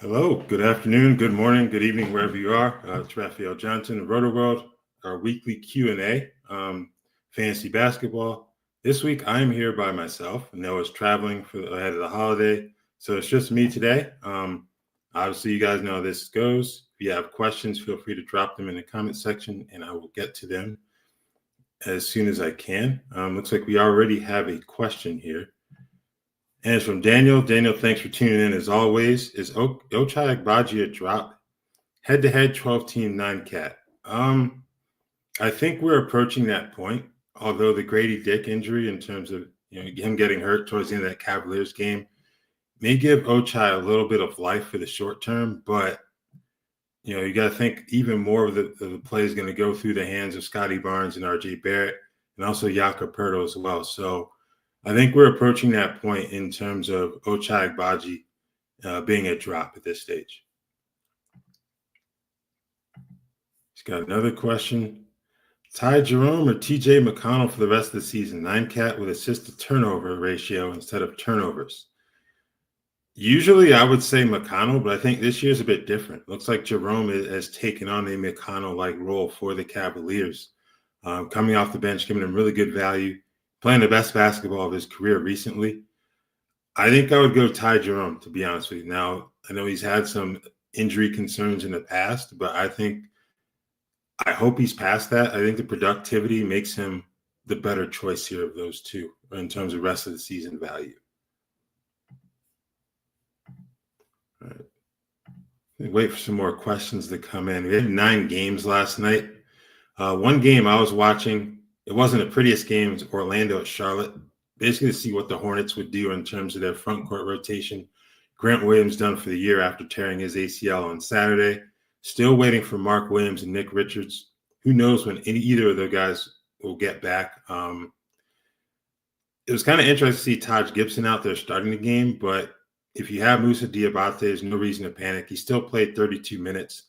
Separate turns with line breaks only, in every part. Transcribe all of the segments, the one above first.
Hello, good afternoon, good morning, good evening, wherever you are. It's Raphielle Johnson, Rotoworld, our weekly Q&A, fantasy basketball. This week, I'm here by myself. Noah's traveling ahead of the holiday, so it's just me today. Obviously, you guys know how this goes. If you have questions, feel free to drop them in the comment section, and I will get to them as soon as I can. Looks like we already have a question here. And it's from Daniel. Daniel, thanks for tuning in as always. Is Ochai Agbaji a drop? Head-to-head 12-team 9-cat. I think we're approaching that point, although the Grady Dick injury in terms of him getting hurt towards the end of that Cavaliers game may give Ochai a little bit of life for the short term, but you got to think even more of the play is going to go through the hands of Scotty Barnes and RJ Barrett and also Jakob Poeltl as well. So I think we're approaching that point in terms of Ochai Agbaji being a drop at this stage. He's got another question. Ty Jerome or TJ McConnell for the rest of the season? 9-cat with assist-to-turnover ratio instead of turnovers. Usually I would say McConnell, but I think this year's a bit different. Looks like Jerome has taken on a McConnell-like role for the Cavaliers. Coming off the bench, giving him really good value, playing the best basketball of his career recently. I think I would go Ty Jerome, to be honest with you. Now, I know he's had some injury concerns in the past, but I hope he's past that. I think the productivity makes him the better choice here of those two in terms of rest of the season value. All right. Wait for some more questions to come in. We had 9 games last night. One game I was watching, it wasn't the prettiest game. It was Orlando at Charlotte. Basically to see what the Hornets would do in terms of their front court rotation. Grant Williams done for the year after tearing his ACL on Saturday. Still waiting for Mark Williams and Nick Richards. Who knows when either of those guys will get back. It was kind of interesting to see Taj Gibson out there starting the game, but if you have Moussa Diabate, there's no reason to panic. He still played 32 minutes,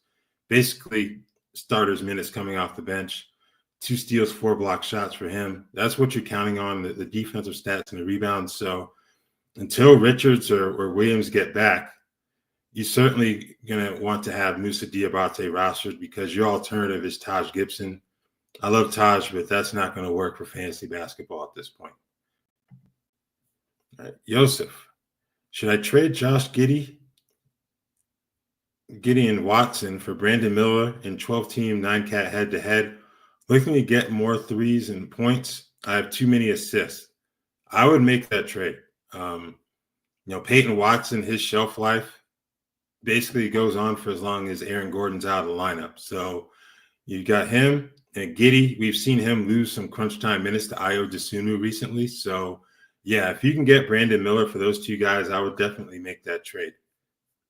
basically starters minutes coming off the bench. 2 steals, 4 block shots for him. That's what you're counting on, the defensive stats and the rebounds. So until Richards or Williams get back, you're certainly going to want to have Moussa Diabate rostered because your alternative is Taj Gibson. I love Taj, but that's not going to work for fantasy basketball at this point. All right, Joseph. Should I trade Josh Giddey and Watson for Brandon Miller in 12-team 9-cat head-to-head? Looking to get more threes and points. I have too many assists. I would make that trade. Peyton Watson, his shelf life basically goes on for as long as Aaron Gordon's out of the lineup. So you got him and Giddey. We've seen him lose some crunch time minutes to Ayo Dosunmu recently. So yeah, if you can get Brandon Miller for those 2 guys, I would definitely make that trade,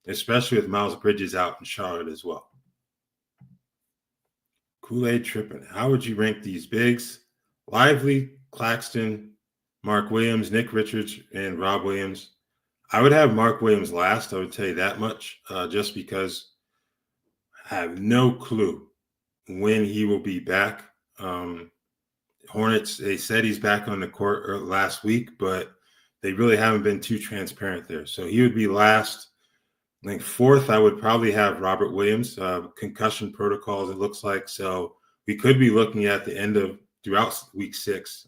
especially with Miles Bridges out in Charlotte as well. Kool-Aid tripping. How would you rank these bigs? Lively, Claxton, Mark Williams, Nick Richards, and Rob Williams. I would have Mark Williams last. I would tell you that much, just because I have no clue when he will be back. Hornets, they said he's back on the court last week, but they really haven't been too transparent there. So he would be last. I think 4th, I would probably have Robert Williams, concussion protocols, it looks like. So we could be looking at the end of throughout week 6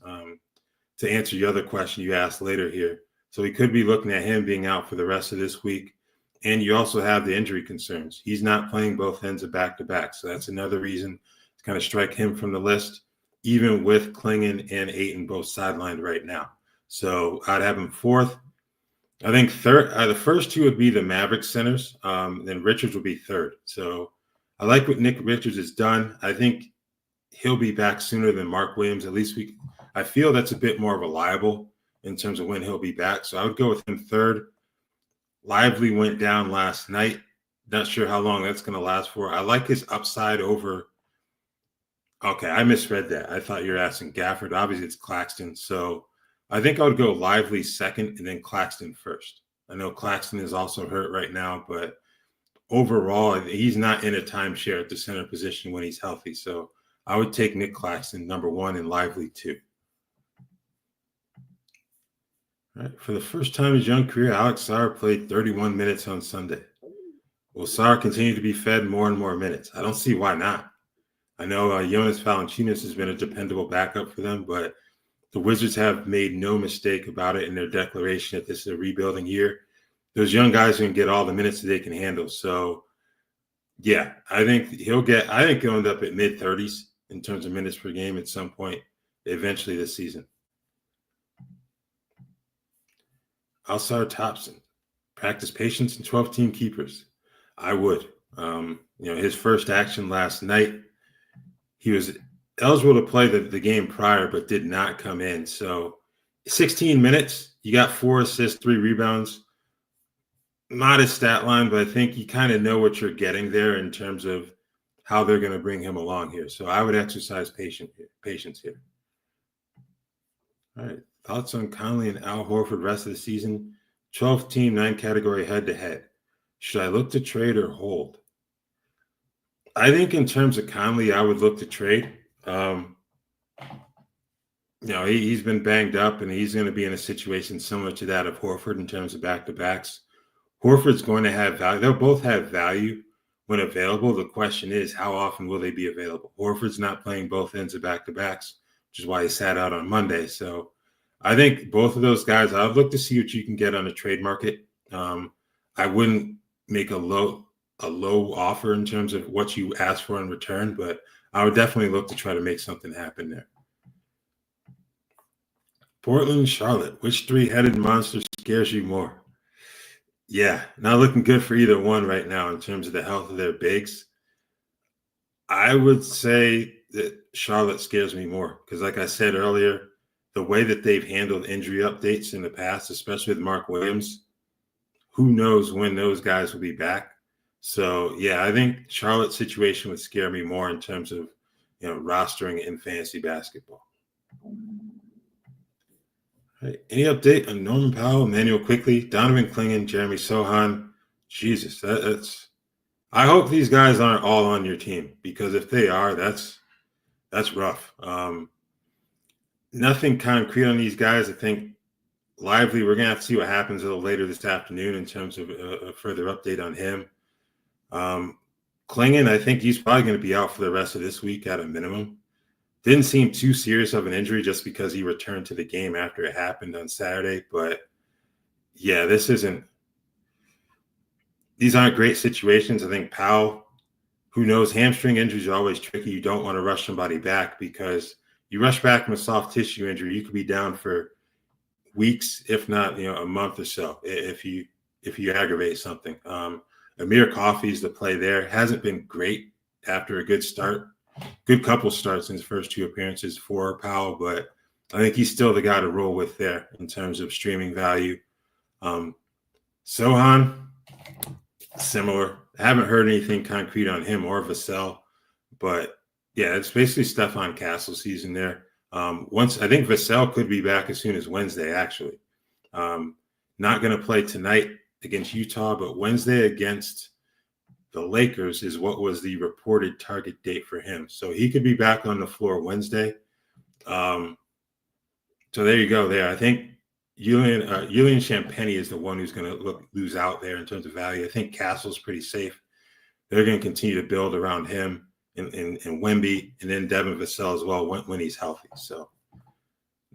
to answer your other question you asked later here. So we could be looking at him being out for the rest of this week. And you also have the injury concerns. He's not playing both ends of back-to-back. So that's another reason to kind of strike him from the list, even with Klingon and Ayton both sidelined right now. So I'd have him 4th. I think third, the first 2 would be the Mavericks centers. Then Richards would be 3rd. So I like what Nick Richards has done. I think he'll be back sooner than Mark Williams. At least I feel that's a bit more reliable in terms of when he'll be back. So I would go with him 3rd. Lively went down last night. Not sure how long that's going to last for. I like his upside over. Okay, I misread that. I thought you were asking Gafford. Obviously, it's Claxton. So I think I would go Lively 2nd and then Claxton 1st. I know Claxton is also hurt right now, but overall, he's not in a timeshare at the center position when he's healthy. So I would take Nick Claxton, number 1, and Lively 2. All right. For the first time in his young career, Alex Sarr played 31 minutes on Sunday. Will Sarr continue to be fed more and more minutes? I don't see why not. I know Jonas Valanciunas has been a dependable backup for them, but the Wizards have made no mistake about it in their declaration that this is a rebuilding year. Those young guys can get all the minutes that they can handle. So, yeah, I think he'll end up at mid-30s in terms of minutes per game at some point eventually this season. Alsar Thompson, practice patience and 12-team keepers. I would. His first action last night, he was eligible to play the game prior, but did not come in. So 16 minutes, you got 4 assists, 3 rebounds. Modest stat line, but I think you kind of know what you're getting there in terms of how they're going to bring him along here. So I would exercise patience here. All right. Thoughts on Conley and Al Horford rest of the season? 12-team, 9-category head-to-head. Should I look to trade or hold? I think in terms of Conley, I would look to trade. He's been banged up, and he's going to be in a situation similar to that of Horford in terms of back-to-backs. Horford's going to have value. They'll both have value when available. The question is, how often will they be available? Horford's not playing both ends of back-to-backs, which is why he sat out on Monday. So I think both of those guys, I'd look to see what you can get on the trade market. I wouldn't make a low offer in terms of what you ask for in return, but I would definitely look to try to make something happen there. Portland, Charlotte, which 3-headed monster scares you more? Yeah, not looking good for either one right now in terms of the health of their bigs. I would say that Charlotte scares me more because, like I said earlier, the way that they've handled injury updates in the past, especially with Mark Williams, who knows when those guys will be back. So, yeah, I think Charlotte's situation would scare me more in terms of, rostering in fantasy basketball. Right. Any update on Norman Powell, Emmanuel Quickly, Donovan Clingan, Jeremy Sohan? Jesus, that's. I hope these guys aren't all on your team because if they are, that's rough. Nothing concrete on these guys. I think Lively, we're gonna have to see what happens a little later this afternoon in terms of a further update on him. Clingan, I think he's probably going to be out for the rest of this week at a minimum. Didn't seem too serious of an injury just because he returned to the game after it happened on Saturday. But yeah, these aren't great situations. I think Powell, who knows, hamstring injuries are always tricky. You don't want to rush somebody back because you rush back from a soft tissue injury, you could be down for weeks, if not, a month or so if you aggravate something. Amir Coffey's the play there. Hasn't been great after a good start. Good couple starts in his first 2 appearances for Powell, but I think he's still the guy to roll with there in terms of streaming value. Sohan, similar. I haven't heard anything concrete on him or Vassell, but yeah, it's basically Stephon Castle season there. I think Vassell could be back as soon as Wednesday, actually. Not going to play tonight against Utah, but Wednesday against the Lakers is what was the reported target date for him. So he could be back on the floor Wednesday. So there you go there. I think Julian Champagny is the one who's going to lose out there in terms of value. I think Castle's pretty safe. They're going to continue to build around him and Wemby and then Devin Vassell as well when he's healthy. So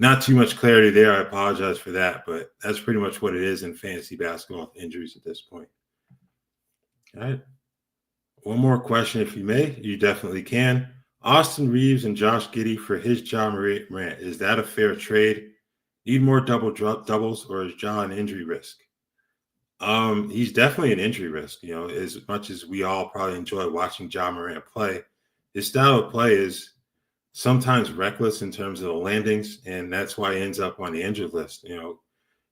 not too much clarity there. I apologize for that, but that's pretty much what it is in fantasy basketball injuries at this point. All right. One more question, if you may. You definitely can. Austin Reeves and Josh Giddey for his Ja Morant. Is that a fair trade? Need more doubles, or is Ja an injury risk? He's definitely an injury risk. As much as we all probably enjoy watching Ja Morant play, his style of play is sometimes reckless in terms of the landings, and that's why he ends up on the injured list. You're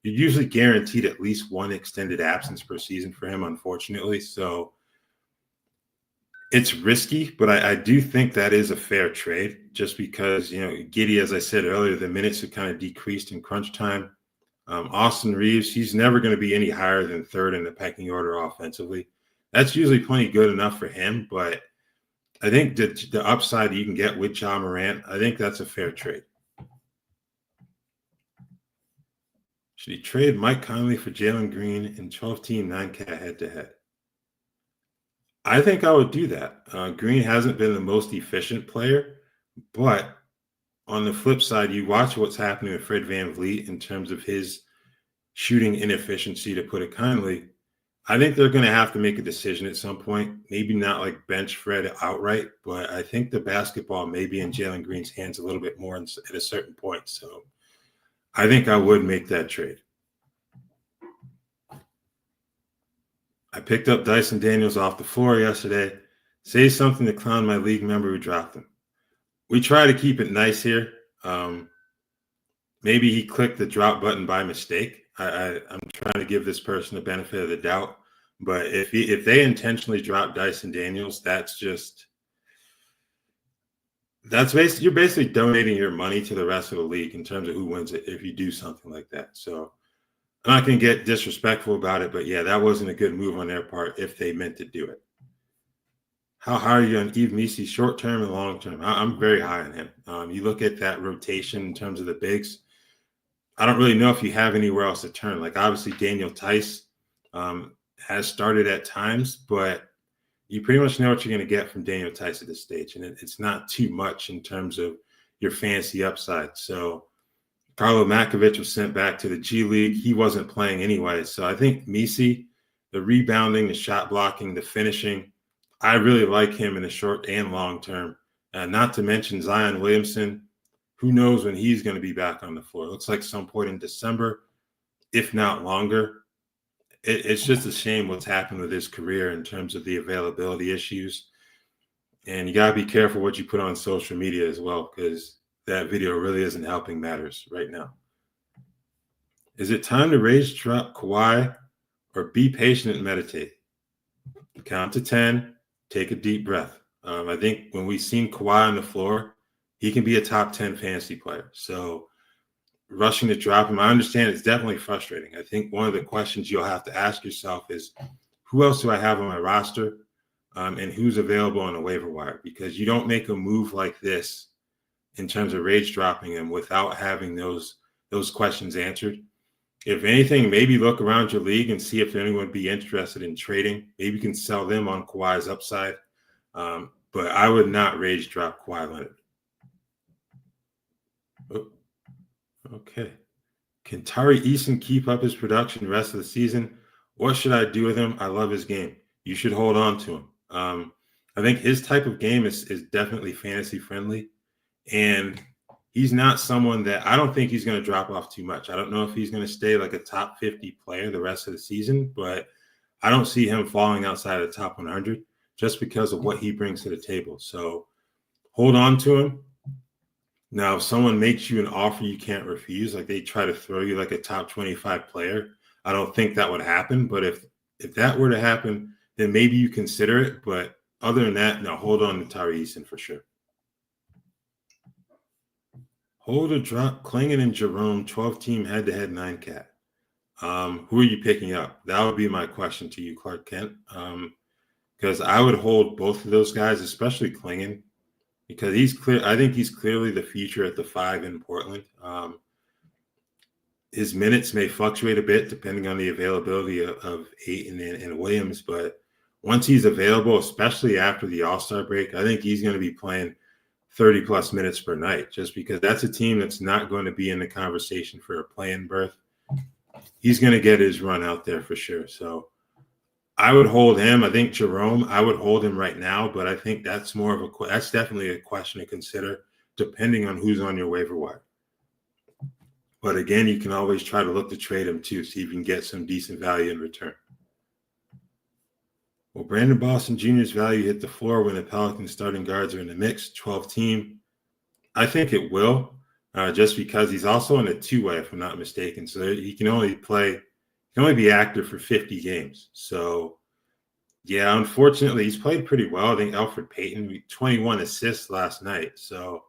usually guaranteed at least one extended absence per season for him, unfortunately. So it's risky, but I do think that is a fair trade just because, Giddey, as I said earlier, the minutes have kind of decreased in crunch time. Austin Reeves, he's never going to be any higher than 3rd in the pecking order offensively. That's usually plenty good enough for him, but I think the upside you can get with Ja Morant, I think that's a fair trade. Should he trade Mike Conley for Jalen Green in 12-team 9-cat head-to-head? I think I would do that. Green hasn't been the most efficient player, but on the flip side, you watch what's happening with Fred VanVleet in terms of his shooting inefficiency, to put it kindly. I think they're going to have to make a decision at some point. Maybe not like bench Fred outright, but I think the basketball may be in Jalen Green's hands a little bit more at a certain point. So I think I would make that trade. I picked up Dyson Daniels off the floor yesterday. Say something to clown my league member who dropped him. We try to keep it nice here. Maybe he clicked the drop button by mistake. I'm trying to give this person the benefit of the doubt. But if they intentionally drop Dyson Daniels, you're basically donating your money to the rest of the league in terms of who wins it if you do something like that. So I'm not going to get disrespectful about it, but yeah, that wasn't a good move on their part if they meant to do it. How high are you on Yves Missi short term and long term? I'm very high on him. You look at that rotation in terms of the bigs. I don't really know if you have anywhere else to turn. Like obviously Daniel Tice has started at times, but you pretty much know what you're going to get from Daniel Tice at this stage, and it's not too much in terms of your fancy upside. So Carlo Makovic was sent back to the G League. He wasn't playing anyway. So I think Missi, the rebounding, the shot blocking, the finishing, I really like him in the short and long term. Not to mention Zion Williamson. Who knows when he's going to be back on the floor? It looks like some point in December, if not longer. It's just a shame what's happened with his career in terms of the availability issues. And you got to be careful what you put on social media as well, because that video really isn't helping matters right now. Is it time to raise drop Kawhi or be patient and meditate? Count to 10, take a deep breath. I think when we've seen Kawhi on the floor, he can be a top 10 fantasy player. So rushing to drop him, I understand it's definitely frustrating. I think one of the questions you'll have to ask yourself is, who else do I have on my roster and who's available on the waiver wire? Because you don't make a move like this in terms of rage dropping him without having those questions answered. If anything, maybe look around your league and see if anyone would be interested in trading. Maybe you can sell them on Kawhi's upside. But I would not rage drop Kawhi Leonard. Oh, okay. Can Tari Eason keep up his production the rest of the season? What should I do with him? I love his game. You should hold on to him. I think his type of game is definitely fantasy friendly. And he's not someone that I don't think he's going to drop off too much. I don't know if he's going to stay like a top 50 player the rest of the season, but I don't see him falling outside of the top 100 just because of what he brings to the table. So hold on to him. Now, if someone makes you an offer you can't refuse, like they try to throw you like a top 25 player, I don't think that would happen. But if that were to happen, then maybe you consider it. But other than that, no, hold on to Tari Eason for sure. Hold or drop Klingon and Jerome, 12-team head-to-head 9-cat. Who are you picking up? That would be my question to you, Clark Kent. Because I would hold both of those guys, especially Klingon, because he's clear. I think he's clearly the future at the 5 in Portland. His minutes may fluctuate a bit depending on the availability of Ayton and Williams, but once he's available, especially after the All-Star break, I think he's going to be playing 30-plus minutes per night, just because that's a team that's not going to be in the conversation for a play-in berth. He's going to get his run out there for sure. So I would hold him. I think Jerome, I would hold him right now, but I think that's that's definitely a question to consider depending on who's on your waiver wire. But again, you can always try to look to trade him too, so you can get some decent value in return. Will Brandon Boston Jr.'s value hit the floor when the Pelicans starting guards are in the mix, 12-team? I think it will, just because he's also in a two-way, if I'm not mistaken. So he can only be active for 50 games. So, yeah, unfortunately, he's played pretty well. I think Elfrid Payton, 21 assists last night. So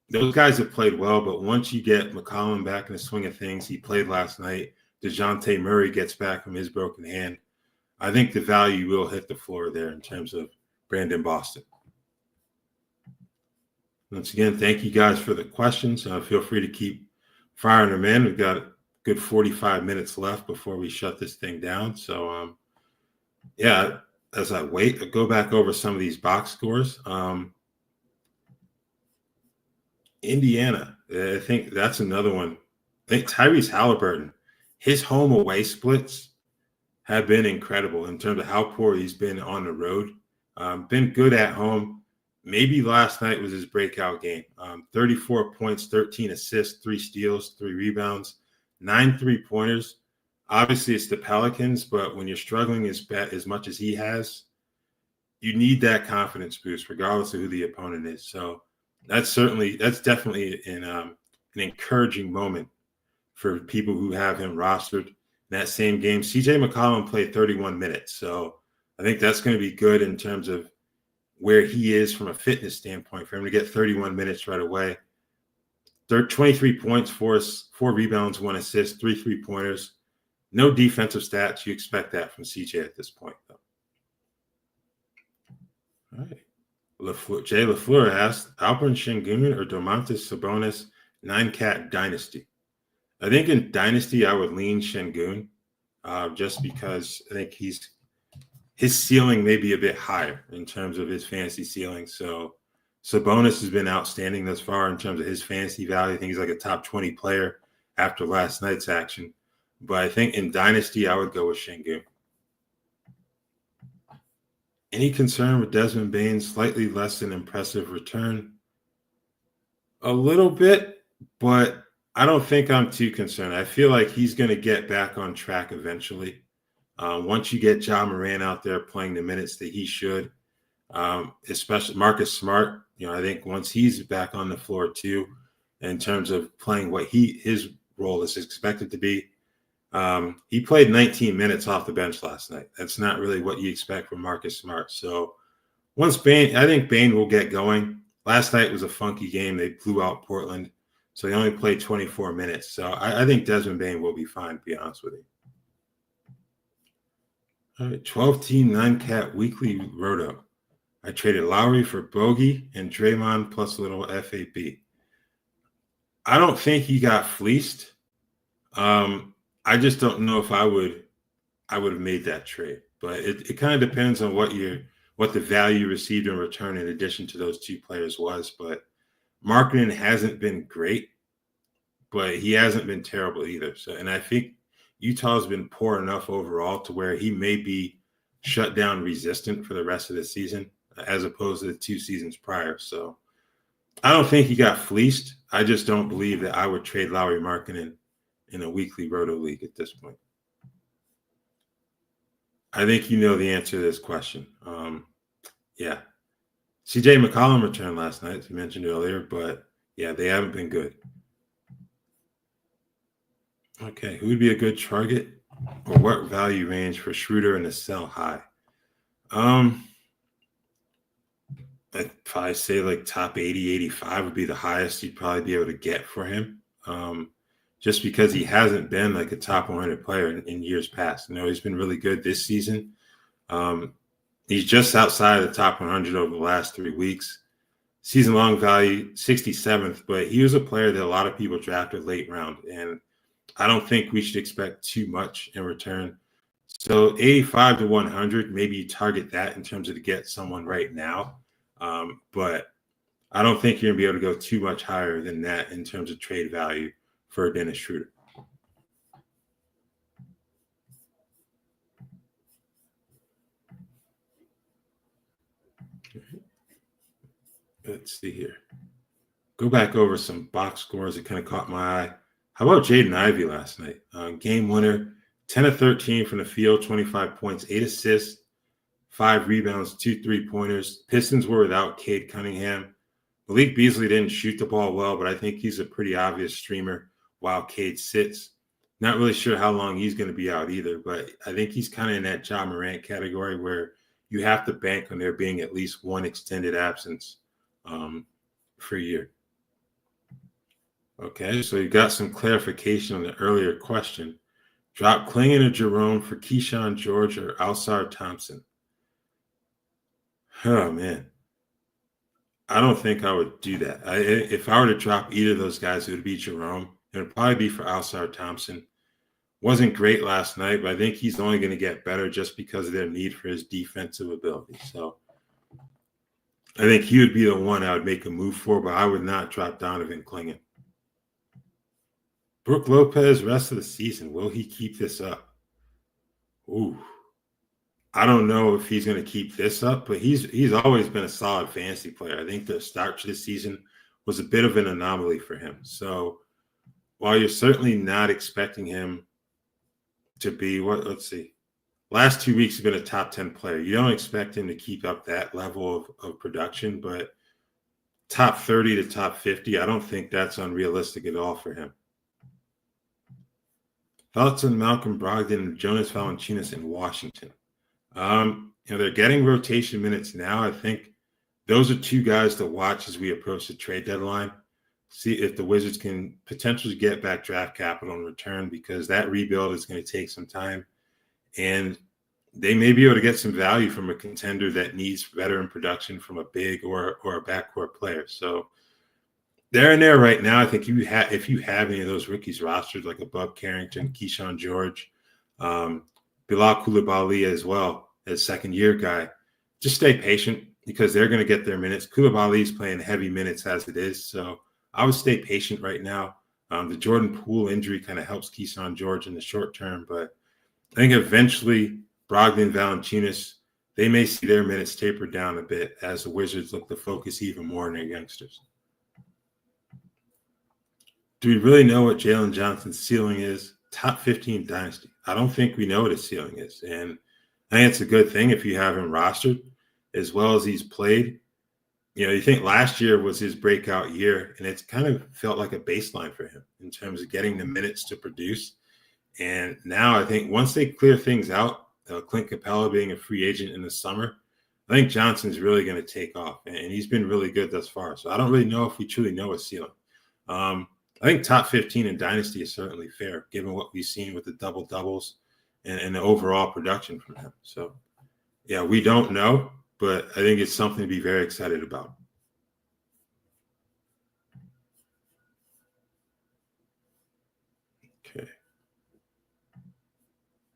those guys have played well, but once you get McCollum back in the swing of things, he played last night. DeJounte Murray gets back from his broken hand. I think the value will hit the floor there in terms of Brandon Boston. Once again, thank you guys for the questions. Feel free to keep firing them in. We've got a good 45 minutes left before we shut this thing down. So, yeah, as I go back over some of these box scores. Indiana, I think that's another one. I think Tyrese Halliburton, his home away splits have been incredible in terms of how poor he's been on the road. Been good at home. Maybe last night was his breakout game. 34 points, 13 assists, 3 steals, 3 rebounds, 9 3-pointers. Obviously, it's the Pelicans, but when you're struggling as much as he has, you need that confidence boost, regardless of who the opponent is. So that's definitely an encouraging moment for people who have him rostered. In that same game, CJ McCollum played 31 minutes. So I think that's going to be good in terms of where he is from a fitness standpoint for him to get 31 minutes right away. 23 points, 4 rebounds, 1 assist, 3 3-pointers. No defensive stats. You expect that from CJ at this point, though. All right. Jay LaFleur asked, Alperen Şengün or Domantas Sabonis 9-cat dynasty? I think in dynasty, I would lean Şengün just because I think his ceiling may be a bit higher in terms of his fantasy ceiling. So Sabonis has been outstanding thus far in terms of his fantasy value. I think he's like a top 20 player after last night's action. But I think in dynasty, I would go with Şengün. Any concern with Desmond Bane's slightly less than impressive return? A little bit, but I don't think I'm too concerned. I feel like he's going to get back on track eventually. Once you get Ja Morant out there playing the minutes that he should, especially Marcus Smart, I think once he's back on the floor too, in terms of playing what his role is expected to be, he played 19 minutes off the bench last night. That's not really what you expect from Marcus Smart. So I think Bane will get going. Last night was a funky game. They blew out Portland. So he only played 24 minutes. So I think Desmond Bane will be fine, to be honest with you. All right, 12-team 9-cat weekly roto. I traded Lowry for Bogey and Draymond plus a little FAB. I don't think he got fleeced. I just don't know if I would have made that trade. But it kind of depends on what the value received in return in addition to those two players was. But marketing hasn't been great, but he hasn't been terrible either. So, and I think Utah's been poor enough overall to where he may be shut down resistant for the rest of the season, as opposed to the 2 seasons prior. So I don't think he got fleeced. I just don't believe that I would trade Lauri Markkanen in a weekly roto league at this point. I think you know the answer to this question. Yeah. CJ McCollum returned last night, as you mentioned earlier, but yeah, they haven't been good. Okay, who would be a good target or what value range for Schroeder in a sell high? I'd probably say like top 80, 85 would be the highest you'd probably be able to get for him. Just because he hasn't been like a top 100 player in years past. He's been really good this season. He's just outside of the top 100 over the last 3 weeks. Season-long value, 67th, but he was a player that a lot of people drafted late round, and I don't think we should expect too much in return. So 85 to 100, maybe you target that in terms of to get someone right now. But I don't think you're going to be able to go too much higher than that in terms of trade value for Dennis Schroeder. Let's see here. Go back over some box scores that kind of caught my eye. How about Jaden Ivey last night? Game winner, 10 of 13 from the field, 25 points, 8 assists, 5 rebounds, 2 3-pointers. Pistons were without Cade Cunningham. Malik Beasley didn't shoot the ball well, but I think he's a pretty obvious streamer while Cade sits. Not really sure how long he's going to be out either, but I think he's kind of in that Ja Morant category where you have to bank on there being at least one extended absence for a year. Okay, so you got some clarification on the earlier question. Drop Klingon or Jerome for Keyshawn George or Alsar Thompson. Oh, man. I don't think I would do that. If I were to drop either of those guys, it would be Jerome. It would probably be for Alsar Thompson. Wasn't great last night, but I think he's only going to get better just because of their need for his defensive ability. So I think he would be the one I would make a move for, but I would not drop Donovan Clingan. Brook Lopez, rest of the season, will he keep this up? Ooh. I don't know if he's going to keep this up, but he's always been a solid fantasy player. I think the start to the season was a bit of an anomaly for him. So while you're certainly not expecting him to be let's see. Last 2 weeks have been a top 10 player. You don't expect him to keep up that level of production, but top 30 to top 50, I don't think that's unrealistic at all for him. Thoughts on Malcolm Brogdon and Jonas Valanciunas in Washington? They're getting rotation minutes now. I think those are two guys to watch as we approach the trade deadline. See if the Wizards can potentially get back draft capital in return, because that rebuild is going to take some time. And they may be able to get some value from a contender that needs veteran production from a big or a backcourt player. So they're in there right now. I think if you have any of those rookies rostered, like above Carrington, Keyshawn George, Bilal Coulibaly as well as second-year guy, just stay patient because they're going to get their minutes. Coulibaly is playing heavy minutes as it is, so I would stay patient right now. The Jordan Poole injury kind of helps Keyshawn George in the short term, but I think eventually Brogdon, Valanciunas, they may see their minutes taper down a bit as the Wizards look to focus even more on their youngsters. Do we really know what Jalen Johnson's ceiling is? Top 15 dynasty. I don't think we know what his ceiling is. And I think it's a good thing if you have him rostered as well as he's played. You think last year was his breakout year, and it's kind of felt like a baseline for him in terms of getting the minutes to produce. And now I think once they clear things out, Clint Capella being a free agent in the summer, I think Johnson's really going to take off, and he's been really good thus far. So I don't really know if we truly know his ceiling. I think top 15 in Dynasty is certainly fair, given what we've seen with the double-doubles and the overall production from him. So, yeah, we don't know, but I think it's something to be very excited about. Okay.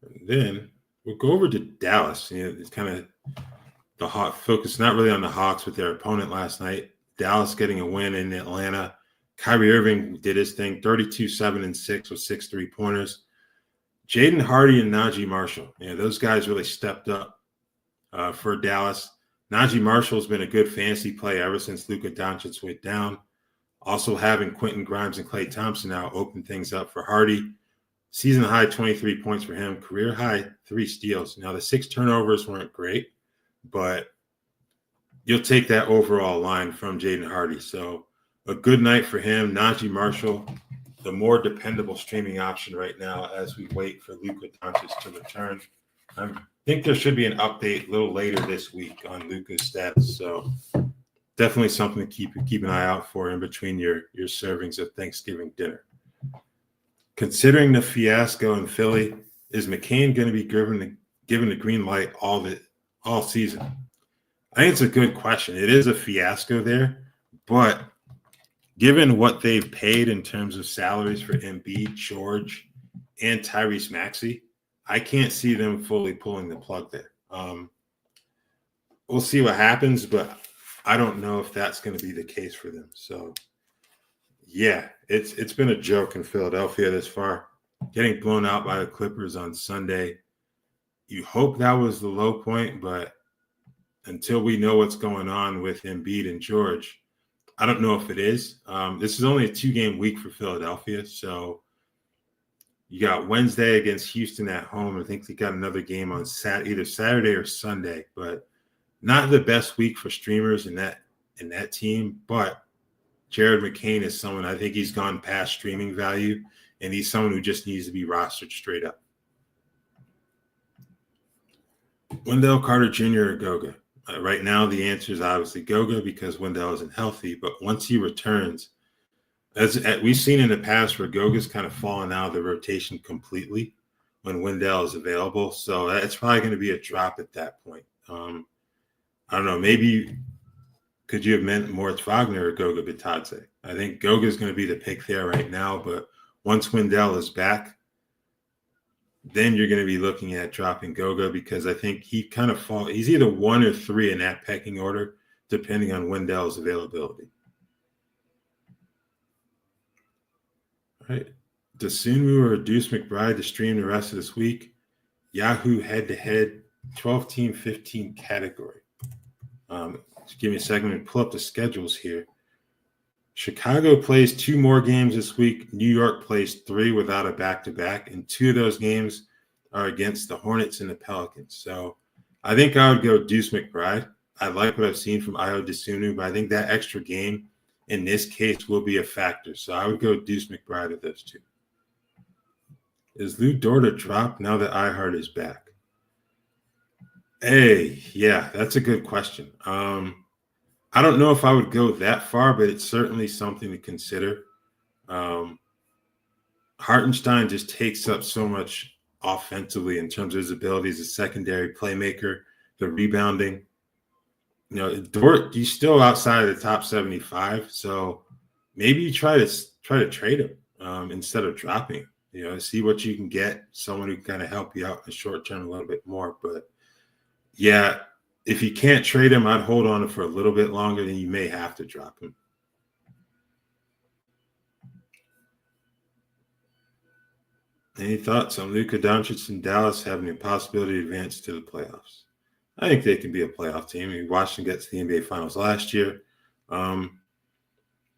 And then we'll go over to Dallas. It's kind of the hot focus, not really on the Hawks with their opponent last night. Dallas getting a win in Atlanta. Kyrie Irving did his thing, 32, 7, and 6 with 6 3-pointers. Jaden Hardy and Najee Marshall, those guys really stepped up for Dallas. Najee Marshall's been a good fantasy play ever since Luka Doncic went down. Also having Quentin Grimes and Klay Thompson now open things up for Hardy. Season high 23 points for him, career high 3 steals. Now the 6 turnovers weren't great, but you'll take that overall line from Jaden Hardy. So a good night for him. Najee Marshall, the more dependable streaming option right now as we wait for Luka Doncic to return. I think there should be an update a little later this week on Luka's stats. So definitely something to keep an eye out for in between your servings of Thanksgiving dinner. Considering the fiasco in Philly, is McCain going to be given the green light all season? I think it's a good question. It is a fiasco there, but given what they've paid in terms of salaries for Embiid, George, and Tyrese Maxey, I can't see them fully pulling the plug there. We'll see what happens, but I don't know if that's going to be the case for them. So, yeah, it's been a joke in Philadelphia this far. Getting blown out by the Clippers on Sunday. You hope that was the low point, but until we know what's going on with Embiid and George, I don't know if it is. This is only a 2-game week for Philadelphia, so you got Wednesday against Houston at home. I think they got another game on either Saturday or Sunday, but not the best week for streamers in that team. But Jared McCain is someone, I think he's gone past streaming value, and he's someone who just needs to be rostered straight up. Wendell Carter Jr. or Goga? Right now, the answer is obviously Goga because Wendell isn't healthy. But once he returns, as we've seen in the past where Goga's kind of fallen out of the rotation completely when Wendell is available. So it's probably going to be a drop at that point. I don't know. Maybe could you have meant Moritz Wagner or Goga Bitadze? I think Goga is going to be the pick there right now. But once Wendell is back, then you're going to be looking at dropping Goga because I think he kind of he's either 1 or 3 in that pecking order, depending on Wendell's availability. All right. Desunu or Deuce McBride to stream the rest of this week. Yahoo head-to-head 12 team 15 category. Just give me a second and pull up the schedules here. Chicago plays 2 more games this week. New York plays 3 without a back-to-back, and 2 of those games are against the Hornets and the Pelicans. So I think I would go Deuce McBride. I like what I've seen from Ayo Desunu, but I think that extra game in this case will be a factor. So I would go Deuce McBride with those 2. Is Lou Dort a drop now that iHeart is back? Hey, yeah, that's a good question. I don't know if I would go that far, but it's certainly something to consider. Hartenstein just takes up so much offensively in terms of his ability as a secondary playmaker, the rebounding. Dort, he's still outside of the top 75, so maybe you try to trade him instead of dropping him. See what you can get, someone who can kind of help you out in the short term a little bit more. But yeah, if you can't trade him, I'd hold on for a little bit longer, then you may have to drop him. Any thoughts on Luka Doncic and Dallas having a possibility to advance to the playoffs? I think they can be a playoff team. I mean, Washington gets to the NBA Finals last year.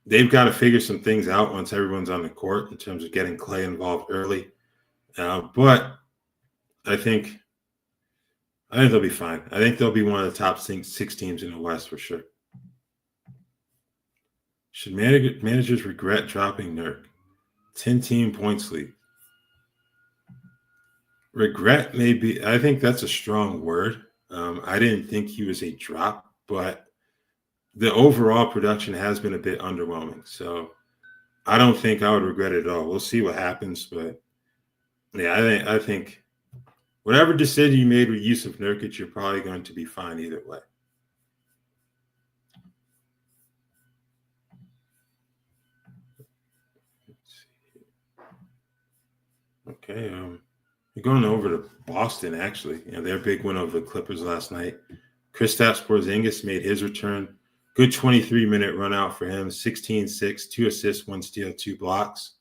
They've got to figure some things out once everyone's on the court in terms of getting Clay involved early. But I think they'll be fine. I think they'll be one of the top 6 teams in the West for sure. Should managers regret dropping Nurk? 10-team points league. Regret maybe. I think that's a strong word. I didn't think he was a drop, but the overall production has been a bit underwhelming. So I don't think I would regret it at all. We'll see what happens, but yeah, I think whatever decision you made with Yusuf Nurkic, you're probably going to be fine either way. Okay, we're going over to Boston, actually. Their big win over the Clippers last night. Kristaps Porzingis made his return. Good 23-minute run out for him. 16-6, 2 assists, 1 steal, 2 blocks.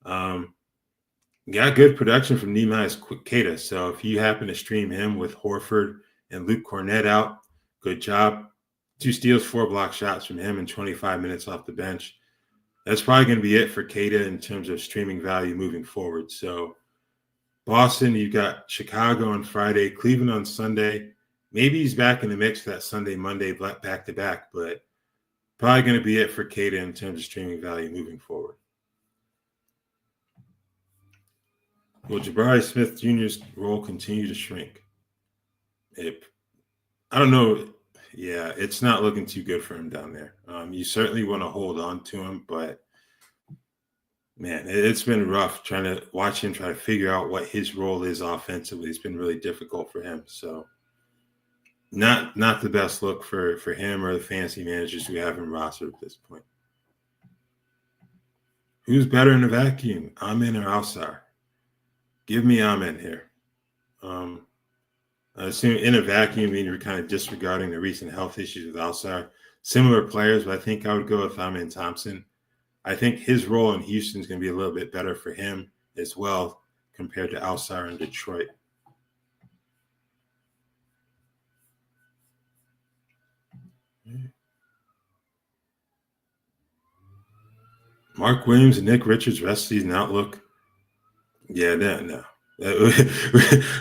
Got good production from Nemanja Queta. So if you happen to stream him with Horford and Luke Cornett out, good job. 2 steals, 4 block shots from him in 25 minutes off the bench. That's probably going to be it for Queta in terms of streaming value moving forward. So Boston, you've got Chicago on Friday, Cleveland on Sunday. Maybe he's back in the mix for that Sunday, Monday back-to-back, but probably going to be it for Queta in terms of streaming value moving forward. Will Jabari Smith Jr.'s role continue to shrink? I don't know. Yeah, it's not looking too good for him down there. You certainly want to hold on to him, but man, it's been rough trying to watch him try to figure out what his role is offensively. It's been really difficult for him. So not the best look for him or the fantasy managers who have him rostered at this point. Who's better in a vacuum, Amen or Alsar? Give me Amen here. I assume in a vacuum, mean you're kind of disregarding the recent health issues with Alsar. Similar players, but I think I would go with Amen Thompson. I think his role in Houston is going to be a little bit better for him as well compared to Alsar in Detroit. Mark Williams and Nick Richards rest season outlook. Yeah, no.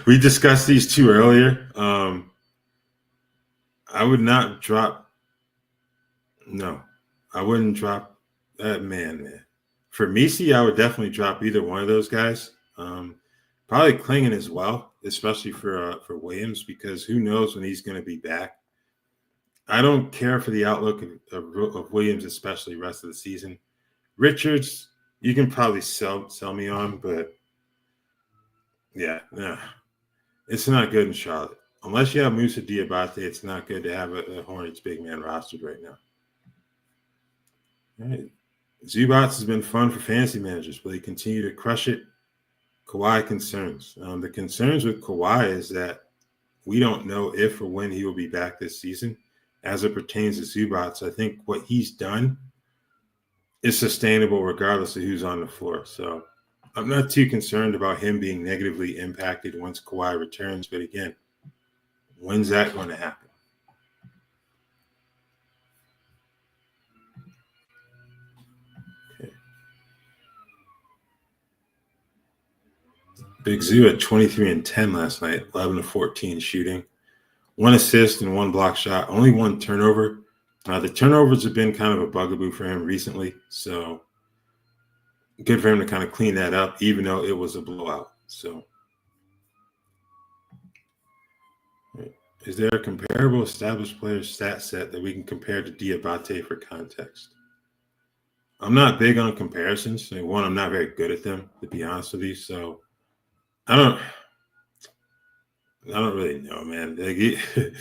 We discussed these 2 earlier. I would not drop. No, I wouldn't drop that man. For Misi, I would definitely drop either one of those guys. Probably Klingon as well, especially for Williams, because who knows when he's going to be back. I don't care for the outlook of Williams, especially the rest of the season. Richards, you can probably sell me on, but yeah, it's not good in Charlotte. Unless you have Musa Diabate, it's not good to have a Hornets big man rostered right now. All right. Zubats has been fun for fantasy managers. Will he continue to crush it? Kawhi concerns. The concerns with Kawhi is that we don't know if or when he will be back this season. As it pertains to Zubats, I think what he's done is sustainable regardless of who's on the floor. So I'm not too concerned about him being negatively impacted once Kawhi returns. But again, when's that going to happen? Okay. Big Zoo at 23 and 10 last night, 11 to 14 shooting, 1 assist and 1 block shot, only 1 turnover. The turnovers have been kind of a bugaboo for him recently, so good for him to kind of clean that up, even though it was a blowout. So, is there a comparable established player stat set that we can compare to Diabate for context? I'm not big on comparisons. One, I'm not very good at them, to be honest with you. So, I don't really know, man. Like,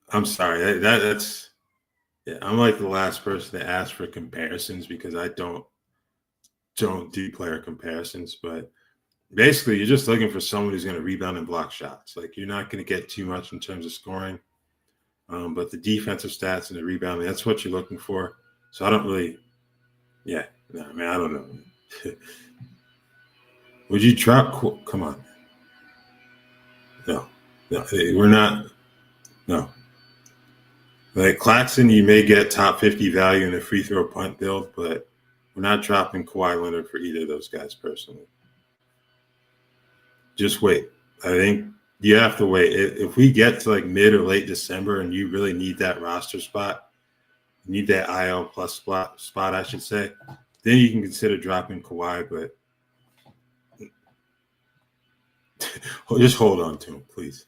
I'm sorry. That's yeah. I'm like the last person to ask for comparisons because I don't do player comparisons. But basically, you're just looking for someone who's going to rebound and block shots. Like you're not going to get too much in terms of scoring, but the defensive stats and the rebounding—that's what you're looking for. So I don't really, yeah, no, man, I don't know. Would you drop? Come on, no, we're not. No, like Claxton, you may get top 50 value in a free throw punt build, but we're not dropping Kawhi Leonard for either of those guys personally. Just wait. I think you have to wait. If we get to like mid or late December and you really need that roster spot, you need that IL plus spot, I should say, then you can consider dropping Kawhi, but just hold on to him, please.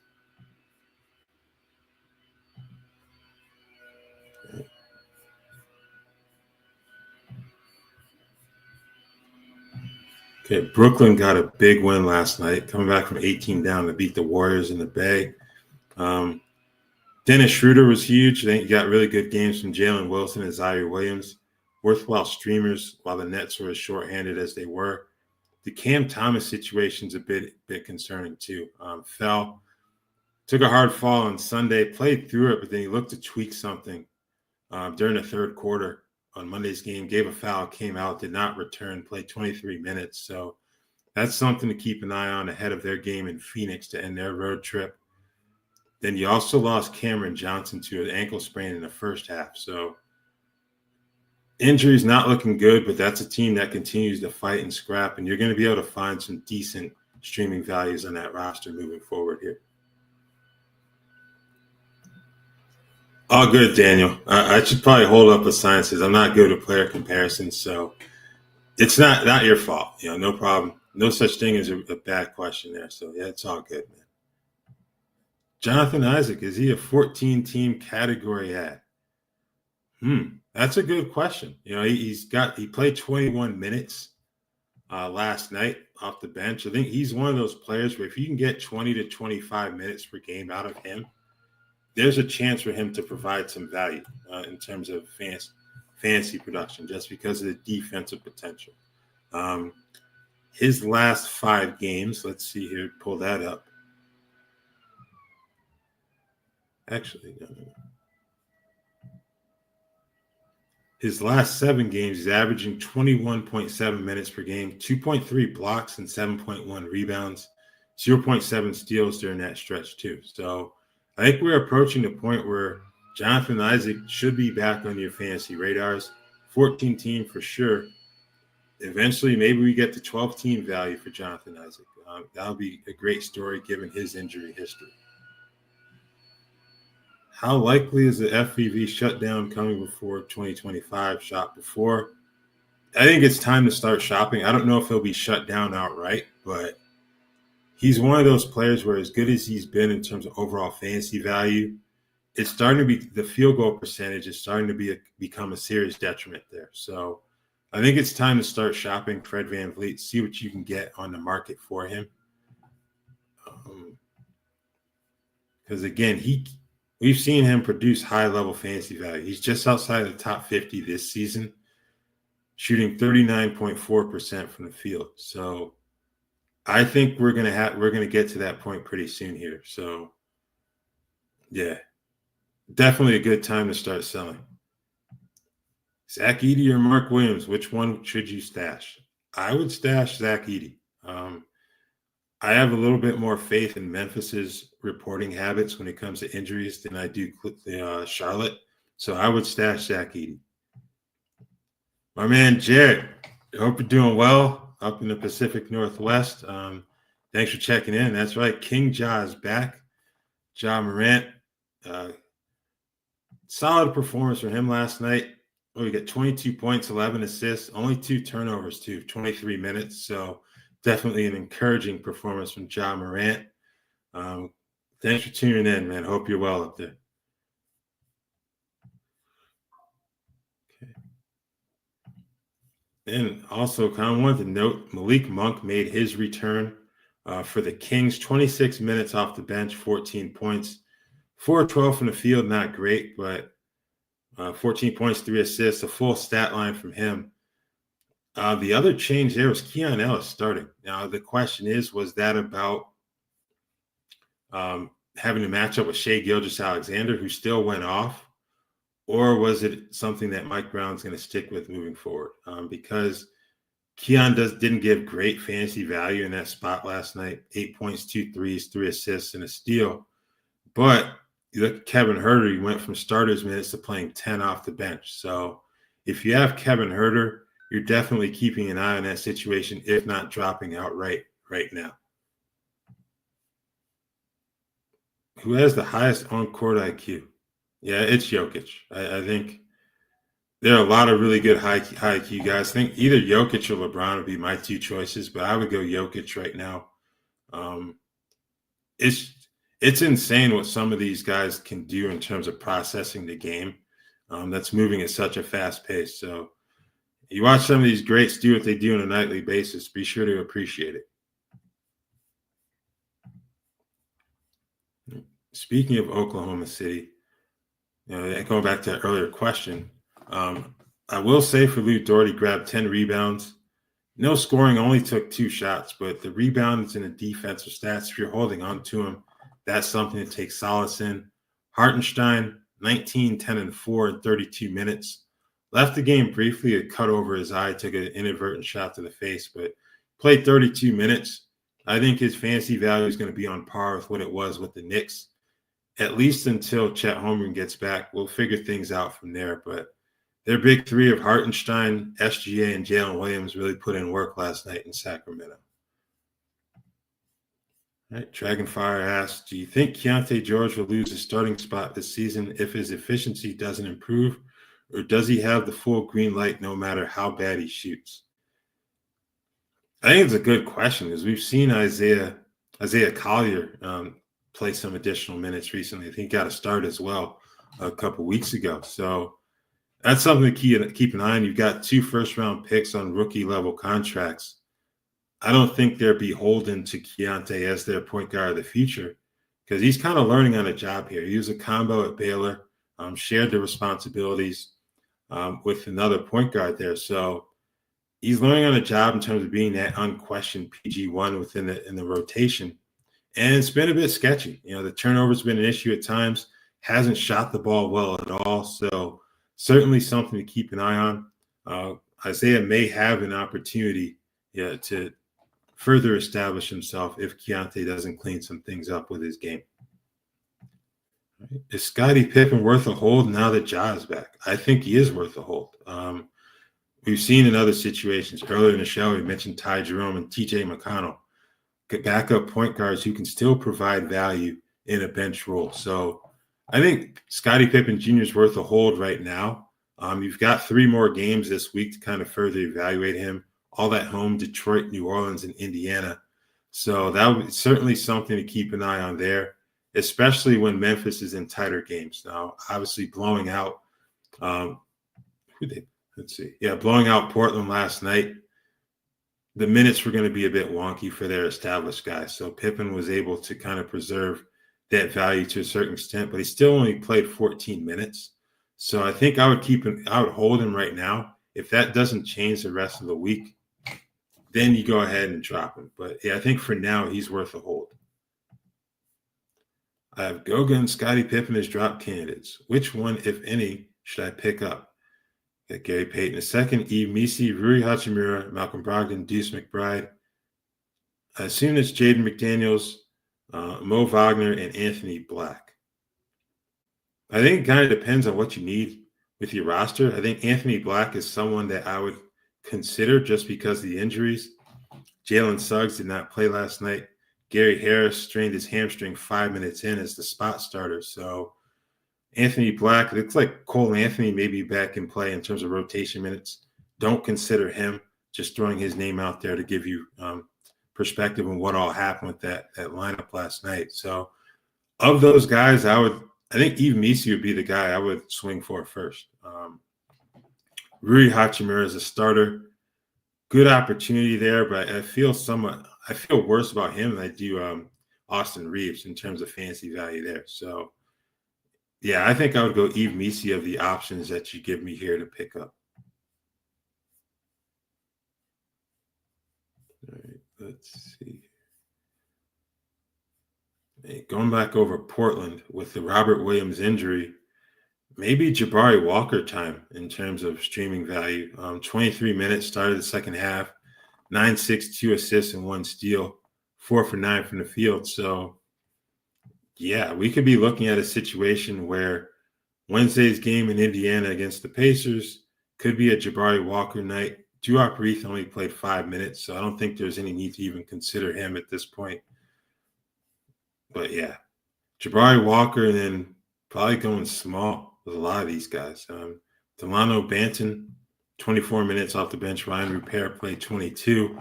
Okay, Brooklyn got a big win last night, coming back from 18 down to beat the Warriors in the Bay. Dennis Schroeder was huge. I think you got really good games from Jalen Wilson and Zaire Williams. Worthwhile streamers while the Nets were as shorthanded as they were. The Cam Thomas situation's a bit concerning too. Took a hard fall on Sunday, played through it, but then he looked to tweak something during the third quarter on Monday's game, gave a foul, came out, did not return, played 23 minutes. So that's something to keep an eye on ahead of their game in Phoenix to end their road trip. Then you also lost Cameron Johnson to an ankle sprain in the first half. So injuries not looking good, but that's a team that continues to fight and scrap, and you're going to be able to find some decent streaming values on that roster moving forward here. All good, Daniel. I should probably hold up with sciences. I'm not good at player comparisons, so it's not your fault. No problem. No such thing as a bad question there. So yeah, it's all good, man. Jonathan Isaac, is he a 14-team category ad? That's a good question. He played 21 minutes last night off the bench. I think he's one of those players where if you can get 20 to 25 minutes per game out of him, there's a chance for him to provide some value in terms of fantasy production just because of the defensive potential. His last 5 games, let's see here, pull that up. Actually, no. His last 7 games, he's averaging 21.7 minutes per game, 2.3 blocks and 7.1 rebounds, 0.7 steals during that stretch too. So I think we're approaching the point where Jonathan Isaac should be back on your fantasy radars. 14-team for sure. Eventually, maybe we get to 12-team value for Jonathan Isaac. That'll be a great story given his injury history. How likely is the FVV shutdown coming before 2025 shot before? I think it's time to start shopping. I don't know if he'll be shut down outright, but he's one of those players where as good as he's been in terms of overall fantasy value, it's starting to be the field goal percentage is starting to become a serious detriment there. So I think it's time to start shopping Fred VanVleet, see what you can get on the market for him. Because again, we've seen him produce high-level fantasy value. He's just outside of the top 50 this season, shooting 39.4% from the field. So I think we're gonna get to that point pretty soon here. So yeah, definitely a good time to start selling. Zach Edey or Mark Williams, which one should you stash? I would stash Zach Edey. I have a little bit more faith in Memphis's reporting habits when it comes to injuries than I do Charlotte. So I would stash Zach Edey. My man Jared, I hope you're doing well up in the Pacific Northwest. Thanks for checking in. That's right, King Ja is back. Ja Morant, solid performance for him last night. Oh, we got 22 points, 11 assists, only 2 turnovers too, 23 minutes. So definitely an encouraging performance from Ja Morant. Thanks for tuning in, man. Hope you're well up there. Okay. And also, kind of wanted to note Malik Monk made his return for the Kings. 26 minutes off the bench, 14 points, 4-12 from the field. Not great, but 14 points, 3 assists, a full stat line from him. The other change there was Keon Ellis starting. Now, the question is, was that about having to match up with Shai Gilgeous-Alexander, who still went off, or was it something that Mike Brown's going to stick with moving forward? Because Keon didn't give great fantasy value in that spot last night. 8 points, 2 threes, 3 assists, and a steal. But you look at Kevin Huerter, he went from starters minutes to playing 10 off the bench. So if you have Kevin Huerter, you're definitely keeping an eye on that situation, if not dropping out right now. Who has the highest on-court IQ? Yeah, it's Jokic. I think there are a lot of really good high IQ guys. I think either Jokic or LeBron would be my 2 choices, but I would go Jokic right now. It's insane what some of these guys can do in terms of processing the game. That's moving at such a fast pace. So you watch some of these greats do what they do on a nightly basis. Be sure to appreciate it. Speaking of Oklahoma City, going back to that earlier question, I will say for Lou Dort, he grabbed 10 rebounds. No scoring, only took 2 shots, but the rebounds and the defensive stats, if you're holding on to him, that's something to take solace in. Hartenstein, 19, 10, and 4 in 32 minutes. Left the game briefly, a cut over his eye, took an inadvertent shot to the face, but played 32 minutes. I think his fantasy value is going to be on par with what it was with the Knicks, at least until Chet Holmgren gets back. We'll figure things out from there, but their big 3 of Hartenstein, SGA, and Jalen Williams really put in work last night in Sacramento. All right, Dragonfire asks, do you think Keontae George will lose his starting spot this season if his efficiency doesn't improve, or does he have the full green light no matter how bad he shoots? I think it's a good question because we've seen Isaiah Collier play some additional minutes recently. I think he got a start as well a couple weeks ago. So that's something to keep an eye on. You've got 2 first-round picks on rookie-level contracts. I don't think they're beholden to Keontae as their point guard of the future because he's kind of learning on a job here. He was a combo at Baylor, shared the responsibilities with another point guard there. So he's learning on a job in terms of being that unquestioned PG1 in the rotation. And it's been a bit sketchy. The turnover's been an issue at times, hasn't shot the ball well at all. So certainly something to keep an eye on. Isaiah may have an opportunity to further establish himself if Keontae doesn't clean some things up with his game. Right. Is Scottie Pippen worth a hold now that Ja is back? I think he is worth a hold. We've seen in other situations. Earlier in the show, we mentioned Ty Jerome and TJ McConnell, backup point guards who can still provide value in a bench role. So I think Scottie Pippen Jr. is worth a hold right now. You've got 3 more games this week to kind of further evaluate him. All at home, Detroit, New Orleans, and Indiana. So that would be certainly something to keep an eye on there, especially when Memphis is in tighter games. Now, obviously blowing out blowing out Portland last night. The minutes were going to be a bit wonky for their established guys. So Pippen was able to kind of preserve that value to a certain extent, but he still only played 14 minutes. So I think I would hold him right now. If that doesn't change the rest of the week, then you go ahead and drop him. But yeah, I think for now he's worth a hold. I have Goga and Scottie Pippen as drop candidates. Which one, if any, should I pick up? Got Gary Payton a second, Eve Misi, Rui Hachimura, Malcolm Brogdon, Deuce McBride. I assume it's Jaden McDaniels, Mo Wagner, and Anthony Black. I think it kind of depends on what you need with your roster. I think Anthony Black is someone that I would consider just because of the injuries. Jalen Suggs did not play last night. Gary Harris strained his hamstring 5 minutes in as the spot starter. So Anthony Black, it looks like Cole Anthony may be back in play in terms of rotation minutes. Don't consider him. Just throwing his name out there to give you perspective on what all happened with that lineup last night. So of those guys, I think Eve Misi would be the guy I would swing for first. Rui Hachimura is a starter. Good opportunity there, but I feel worse about him than I do Austin Reeves in terms of fantasy value there. So yeah, I think I would go Eve Misi of the options that you give me here to pick up. All right, let's see. Hey, going back over Portland with the Robert Williams injury, maybe Jabari Walker time in terms of streaming value. 23 minutes, started the second half, 9-6, 2 assists, and 1 steal, 4 for 9 from the field. So, yeah, we could be looking at a situation where Wednesday's game in Indiana against the Pacers could be a Jabari Walker night. Duop Reith only played 5 minutes, so I don't think there's any need to even consider him at this point. But, yeah, Jabari Walker and then probably going small with a lot of these guys. Delano Banton, 24 minutes off the bench. Ryan Repair played 22.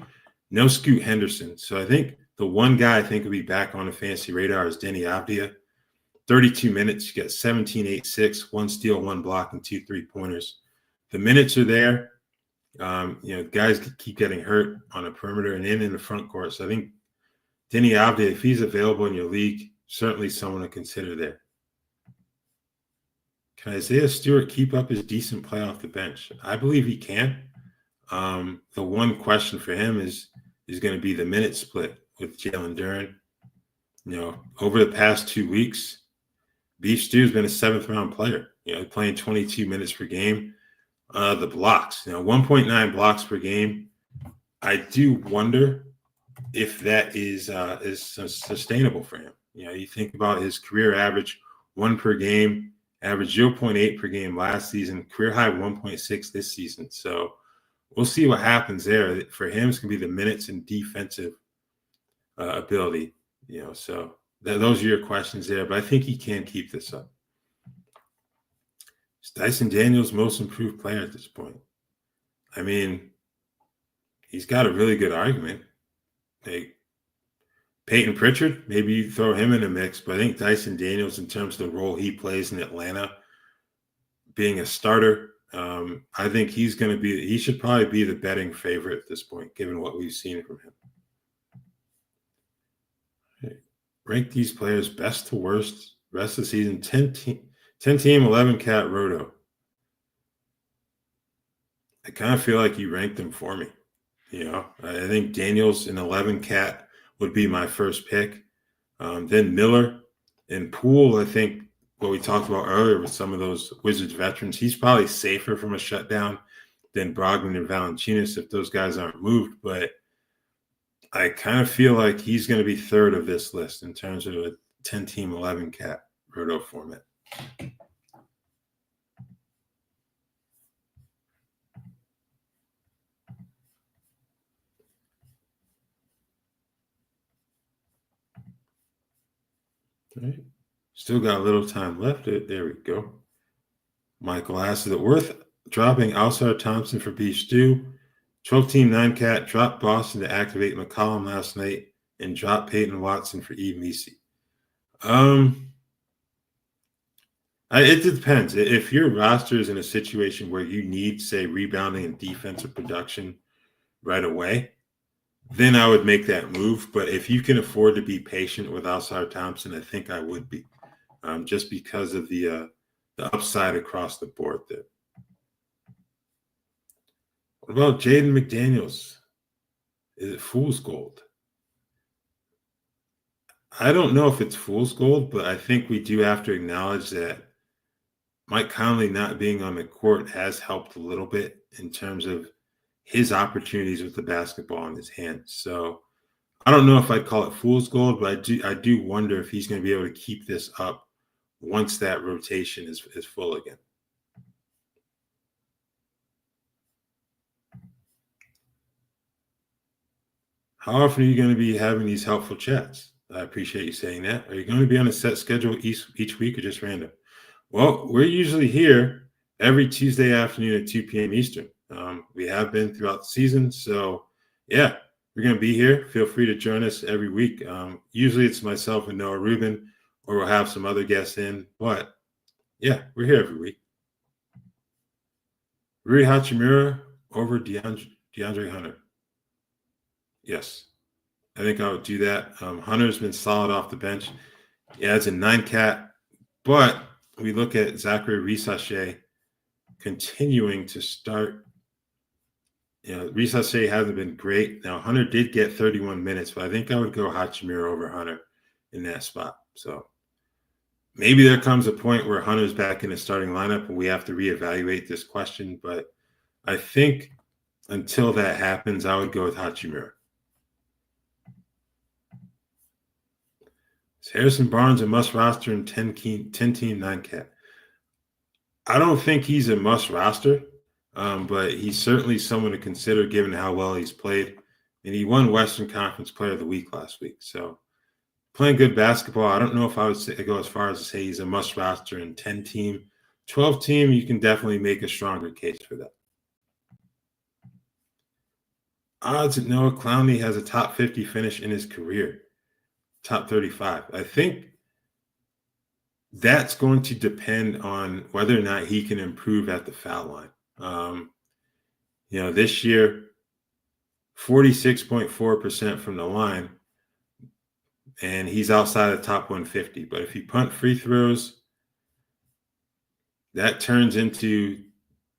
No Scoot Henderson. So I think the one guy I think will be back on the fantasy radar is Denny Avdia. 32 minutes. You got 17, 8, 6, 1 steal, 1 block, and 2 3-pointers. The minutes are there. Guys keep getting hurt on the perimeter and in the front court. So I think Denny Avdia, if he's available in your league, certainly someone to consider there. Can Isaiah Stewart keep up his decent play off the bench? I believe he can. The one question for him is going to be the minute split with Jalen Duren. Over the past 2 weeks, Beef Stew's been a 7th-round player, playing 22 minutes per game. The blocks, 1.9 blocks per game. I do wonder if that is sustainable for him. You think about his career average, 1 per game, average 0.8 per game last season, career high 1.6 this season. So we'll see what happens there. For him, it's going to be the minutes and defensive ability. So those are your questions there. But I think he can keep this up. Is Dyson Daniels most improved player at this point? I mean, he's got a really good argument. Peyton Pritchard, maybe you throw him in the mix, but I think Dyson Daniels, in terms of the role he plays in Atlanta, being a starter, I think he should probably be the betting favorite at this point, given what we've seen from him. Okay. Rank these players best to worst, rest of the season, 10 team, 11 cat roto. I kind of feel like you ranked them for me. I think Daniels in 11 cat would be my first pick. Then Miller and Poole, I think what we talked about earlier with some of those Wizards veterans, he's probably safer from a shutdown than Brogdon and Valanciunas if those guys aren't moved. But I kind of feel like he's going to be third of this list in terms of a 10-team, 11 cat roto format. All right. Still got a little time left. There we go. Michael asks, is it worth dropping Alsar Thompson for B. Stu? 12-team 9-cat dropped Boston to activate McCollum last night and dropped Peyton Watson for Eve Misi. It depends. If your roster is in a situation where you need, say, rebounding and defensive production right away, then I would make that move. But if you can afford to be patient with Alsar Thompson, I think I would be, just because of the upside across the board there. What about Jaden McDaniels? Is it fool's gold? I don't know if it's fool's gold, but I think we do have to acknowledge that Mike Conley not being on the court has helped a little bit in terms of his opportunities with the basketball in his hands. So I don't know if I'd call it fool's gold, but I do wonder if he's going to be able to keep this up once that rotation is full again. How often are you going to be having these helpful chats? I appreciate you saying that. Are you going to be on a set schedule each week or just random? Well, we're usually here every Tuesday afternoon at 2 p.m. Eastern. We have been throughout the season. So, yeah, we're going to be here. Feel free to join us every week. Usually it's myself and Noah Rubin, or we'll have some other guests in. But, yeah, we're here every week. Rui Hachimura over DeAndre Hunter. Yes, I think I would do that. Hunter's been solid off the bench. Yeah, it's a 9-cat, but we look at Zachary Rissache continuing to start. Rissache hasn't been great. Now, Hunter did get 31 minutes, but I think I would go Hachimura over Hunter in that spot. So maybe there comes a point where Hunter's back in the starting lineup and we have to reevaluate this question. But I think until that happens, I would go with Hachimura. Is Harrison Barnes a must roster in 10-team 9-cat? I don't think he's a must roster, but he's certainly someone to consider given how well he's played. And he won Western Conference Player of the Week last week. So playing good basketball, I don't know if I would go as far as to say he's a must roster in 10-team. 12-team, you can definitely make a stronger case for that. Odds that Noah Clowney has a top 50 finish in his career. Top 35. I think that's going to depend on whether or not he can improve at the foul line. This year, 46.4% from the line, and he's outside the top 150. But if you punt free throws, that turns into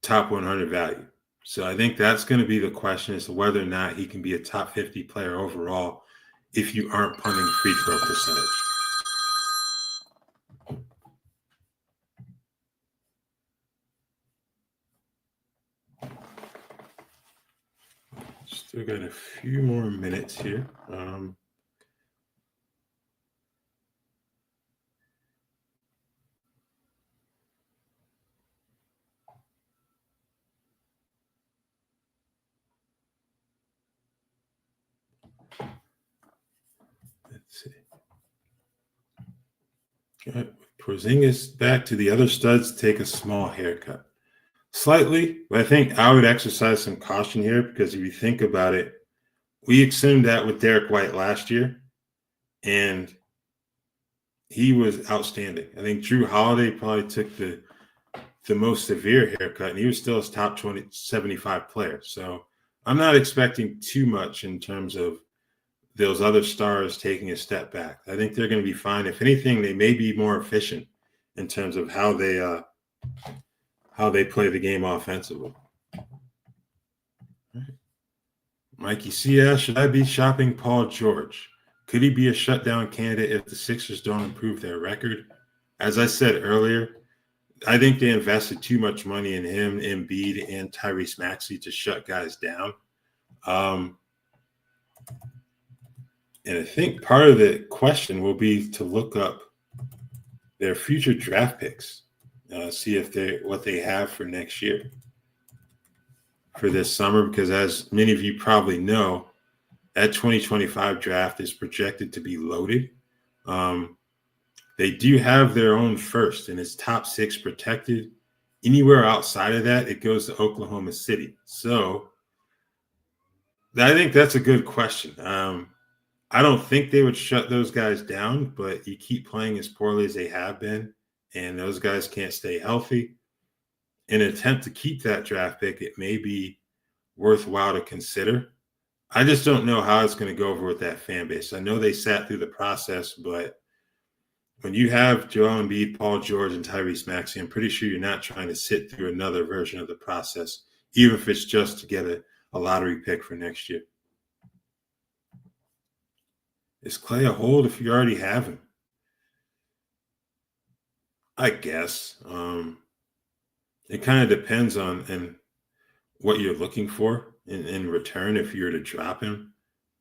top 100 value. So I think that's going to be the question as to whether or not he can be a top 50 player overall if you aren't punting free throw percentage. Still got a few more minutes here. Let's see. Got Porzingis back to the other studs take a small haircut. Slightly, but I think I would exercise some caution here because if you think about it, we assumed that with Derek White last year, and he was outstanding. I think Drew Holiday probably took the most severe haircut, and he was still his top 75 player. So I'm not expecting too much in terms of those other stars taking a step back. I think they're going to be fine. If anything, they may be more efficient in terms of how they play the game offensively. Right. Mikey C. Should I be shopping Paul George? Could he be a shutdown candidate if the Sixers don't improve their record? As I said earlier, I think they invested too much money in him, Embiid, and Tyrese Maxey to shut guys down. And I think part of the question will be to look up their future draft picks, see if what they have for next year, for this summer, because as many of you probably know, that 2025 draft is projected to be loaded. They do have their own first, and it's top 6 protected. Anywhere outside of that, it goes to Oklahoma City. So I think that's a good question. I don't think they would shut those guys down, but you keep playing as poorly as they have been, and those guys can't stay healthy. In an attempt to keep that draft pick, it may be worthwhile to consider. I just don't know how it's going to go over with that fan base. I know they sat through the process, but when you have Joel Embiid, Paul George, and Tyrese Maxey, I'm pretty sure you're not trying to sit through another version of the process, even if it's just to get a lottery pick for next year. Is Clay a hold if you already have him? I guess. It kind of depends on and what you're looking for in return if you were to drop him.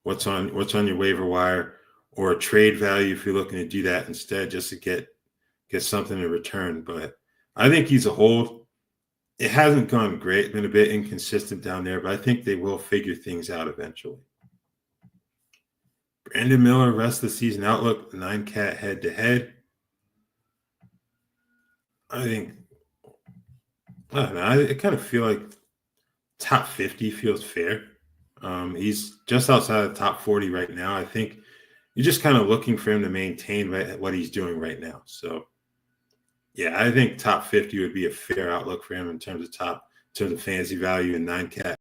What's on your waiver wire or a trade value if you're looking to do that instead just to get something in return. But I think he's a hold. It hasn't gone great, been a bit inconsistent down there, but I think they will figure things out eventually. Brandon Miller, rest of the season outlook, 9-cat head to head. I think, I don't know, I kind of feel like top 50 feels fair. He's just outside of the top 40 right now. I think you're just kind of looking for him to maintain what he's doing right now. So, yeah, I think top 50 would be a fair outlook for him in terms of fantasy value and 9-cat.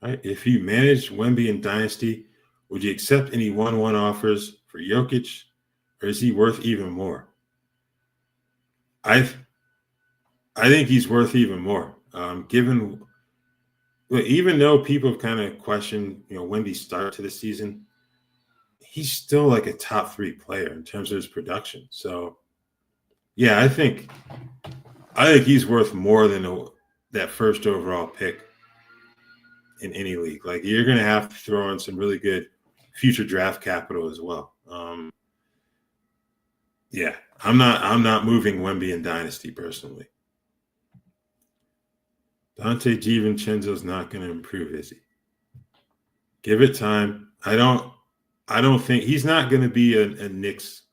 Right. If you manage Wemby in Dynasty, would you accept any 1-1 offers for Jokic, or is he worth even more? I think he's worth even more. Even though people have kind of questioned, Wemby's start to the season, he's still like a top 3 player in terms of his production. So, yeah, I think he's worth more than that first overall pick in any league. Like you're going to have to throw in some really good future draft capital as well. Yeah, I'm not moving Wemby in Dynasty personally. Dante DiVincenzo's not going to improve, is he? Give it time. I don't think he's not going to be a Knicks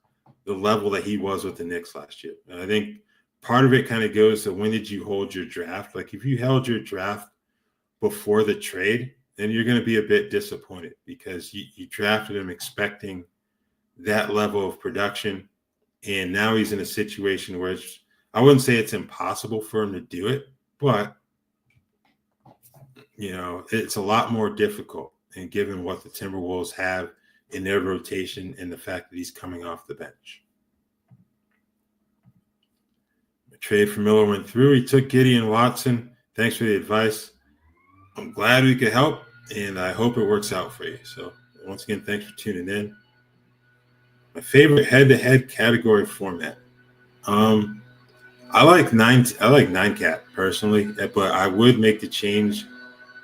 the level that he was with the Knicks last year. And I think part of it kind of goes to when did you hold your draft? Like if you held your draft before the trade, then you're going to be a bit disappointed because you drafted him expecting that level of production. And now he's in a situation where I wouldn't say it's impossible for him to do it, but, it's a lot more difficult. And given what the Timberwolves have in their rotation and the fact that he's coming off the bench. The trade for Miller went through. He took Gideon Watson. Thanks for the advice. I'm glad we could help, and I hope it works out for you. So once again, thanks for tuning in. My favorite head-to-head category format. I like 9-cat personally, but I would make the change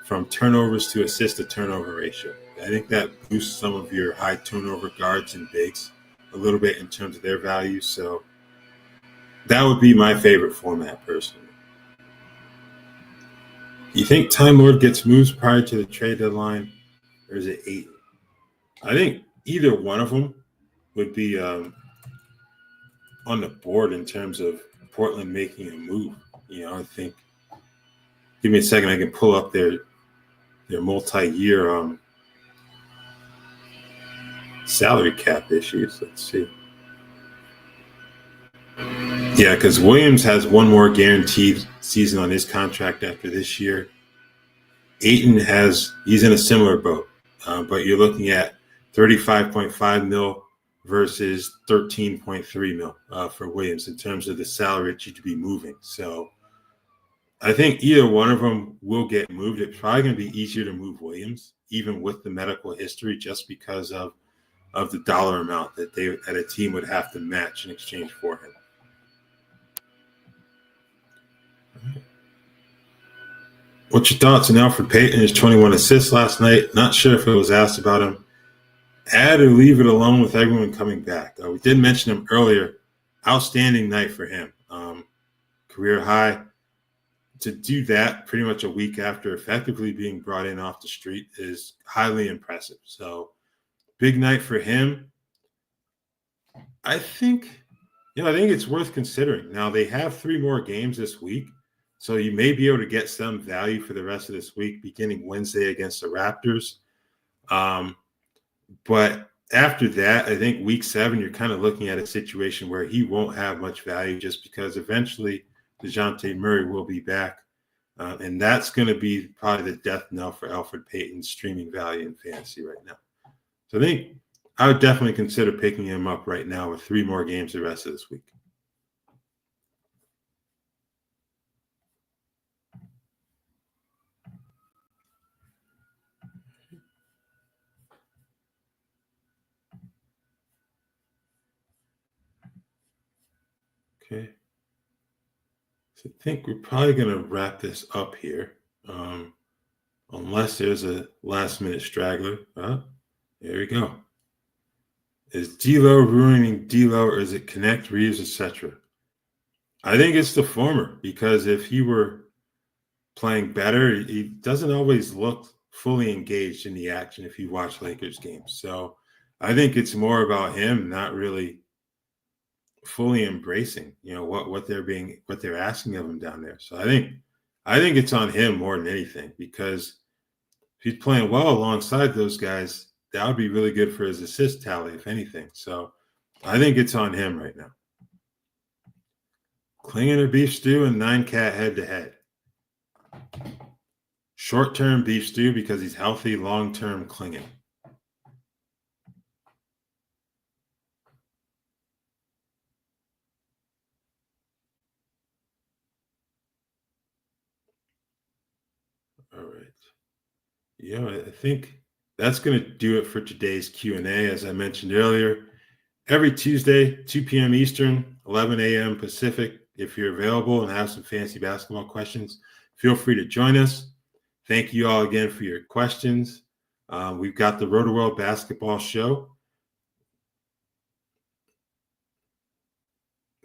from turnovers to assist to turnover ratio. I think that boosts some of your high turnover guards and bigs a little bit in terms of their value. So that would be my favorite format personally. Do you think Time Lord gets moves prior to the trade deadline, or is it 8? I think either one of them would be on the board in terms of Portland making a move. I think. Give me a second. I can pull up their multi-year salary cap issues. Let's see. Yeah, because Williams has one more guaranteed season on his contract after this year. Ayton he's in a similar boat, but you're looking at $35.5 million versus $13.3 million for Williams in terms of the salary that you'd be moving. So I think either one of them will get moved. It's probably going to be easier to move Williams, even with the medical history, just because of the dollar amount that a team would have to match in exchange for him. What's your thoughts on Alfred Payton? His 21 assists last night. Not sure if it was asked about him. Add or leave it alone with everyone coming back. We did mention him earlier. Outstanding night for him. Career high. To do that pretty much a week after effectively being brought in off the street is highly impressive. So big night for him. I think it's worth considering. Now they have 3 more games this week. So you may be able to get some value for the rest of this week, beginning Wednesday against the Raptors. But after that, I think week 7, you're kind of looking at a situation where he won't have much value just because eventually DeJounte Murray will be back. And that's going to be probably the death knell for Alfred Payton's streaming value in fantasy right now. So I think I would definitely consider picking him up right now with 3 more games the rest of this week. Okay. So I think we're probably going to wrap this up here. Unless there's a last minute straggler. There we go. Is D'Lo ruining D'Lo, or is it Connect, Reeves, etc.? I think it's the former, because if he were playing better, he doesn't always look fully engaged in the action if you watch Lakers games. So I think it's more about him not really fully embracing, what they're asking of him down there. So I think it's on him more than anything, because if he's playing well alongside those guys, that would be really good for his assist tally, if anything. So I think it's on him right now. Clinging or beef stew and 9-cat head-to-head. Short-term beef stew because he's healthy, long-term clinging. All right. Yeah, I think that's going to do it for today's Q&A. As I mentioned earlier, every Tuesday, 2 p.m. Eastern, 11 a.m. Pacific. If you're available and have some fancy basketball questions, feel free to join us. Thank you all again for your questions. We've got the Rotoworld Basketball Show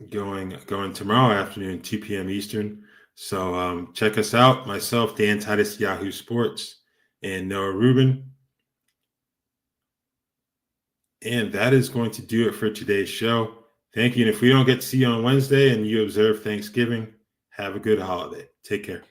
going tomorrow afternoon, 2 p.m. Eastern. So check us out. Myself, Dan Titus, Yahoo Sports, and Noah Rubin. And that is going to do it for today's show. Thank you. And if we don't get to see you on Wednesday and you observe Thanksgiving, have a good holiday. Take care.